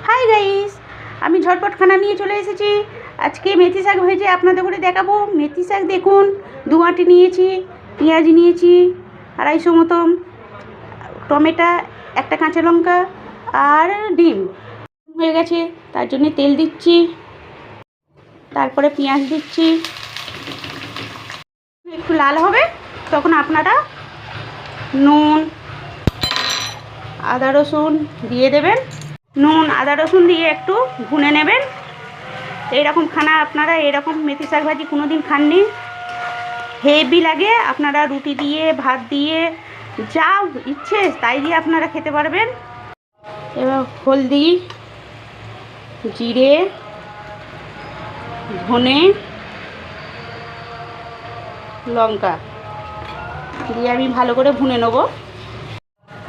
Hi guys, আমি ঝটপট খানা নিয়ে চলে এসেছি। আজকে মেথি শাক ভেজে আপনাদের করে দেখাবো। মেথি শাক দেখুন, 2 আঁটি নিয়েছি, পেঁয়াজ নিয়েছি 250 মতন, টমেটো, একটা কাঁচা লঙ্কা আর ডিম হয়ে গেছে। তার জন্য তেল দিচ্ছি, তারপরে পেঁয়াজ দিচ্ছি। একটু লাল হবে তখন আপনারা নুন, আদা রসুন দিয়ে দেবেন। নুন আদা রসুন দিয়ে একটু ভুনে নেবেন। এইরকম খানা আপনারা এরকম মেথি শাক ভাজি কোনো দিন খাননি, হেভি লাগে। আপনারা রুটি দিয়ে, ভাত দিয়ে, যা ইচ্ছে তাই দিয়ে আপনারা খেতে পারবেন। এবার হলদি, জিরে, ধনে, লঙ্কা দিয়ে আমি ভালো করে ভুনে নেবো।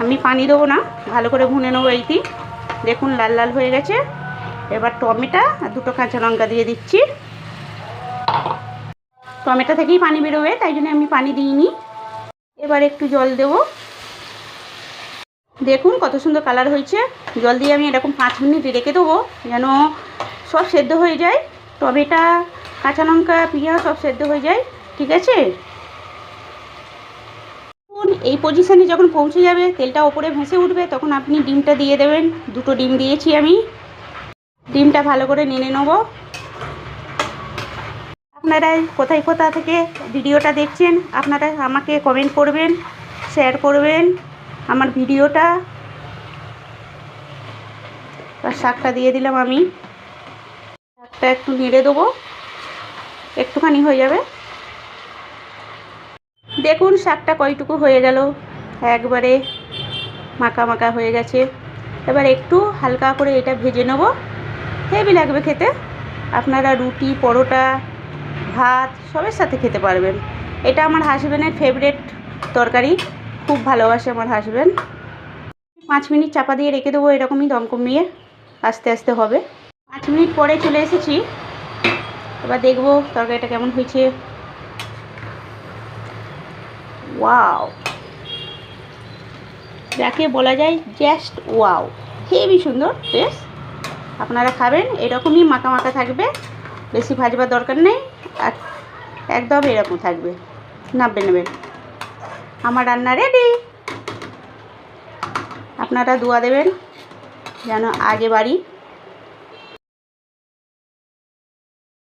আমি পানি দেবো না, ভালো করে ভুনে নেবো। এইটি দেখুন লাল লাল হয়ে গেছে। এবার টমেটো আর 2টো কাঁচা লঙ্কা দিয়ে দিচ্ছি। টমেটো থেকেই পানি বেরোবে, তাই জন্য আমি পানি দিইনি। এবার একটু জল দেব। দেখুন কত সুন্দর কালার হয়েছে। জল দিয়ে আমি এরকম 5 মিনিট রেখে দেবো যেন সব সেদ্ধ হয়ে যায়। টমেটো, কাঁচা লঙ্কা, পেঁয়াজ সব সেদ্ধ হয়ে যায়। ঠিক আছে, এই পজিশানে যখন পৌঁছে যাবে, তেলটা ওপরে ভেসে উঠবে, তখন আপনি ডিমটা দিয়ে দেবেন। 2টো ডিম দিয়েছি আমি। ডিমটা ভালো করে নেড়ে নেব। আপনারা কোথায় কোথা থেকে ভিডিওটা দেখছেন আপনারা আমাকে কমেন্ট করবেন, শেয়ার করবেন আমার ভিডিওটা। আর শাকটা দিয়ে দিলাম আমি। শাকটা একটু নেড়ে দেবো, একটুখানি হয়ে যাবে। দেখুন শাকটা কয়টুকু হয়ে গেল, একবারে মাখা মাখা হয়ে গেছে। এবার একটু হালকা করে এটা ভেজে নেব। হেভি লাগবে খেতে। আপনারা রুটি, পরোটা, ভাত সবের সাথে খেতে পারবেন। এটা আমার হাজব্যান্ডের ফেভারিট তরকারি, খুব ভালোবাসে আমার হাজব্যান্ড। 5 মিনিট চাপা দিয়ে রেখে দেবো, এরকমই দম কমিয়ে আস্তে আস্তে হবে। 5 মিনিট পরে চলে এসেছি। এবার দেখবো তরকারিটা কেমন হয়েছে। ওয়াও, যাকে বলা যায় জাস্ট ওয়াও, হেবি সুন্দর টেস্ট। আপনারা খাবেন, এরকমই মাখা মাখা থাকবে, বেশি ভাজবার দরকার নেই। আর একদম এরকম থাকবে, নাববে নেবেন। আমার রান্না রেডি। আপনারা দোয়া দেবেন যেন আগে বাড়ি।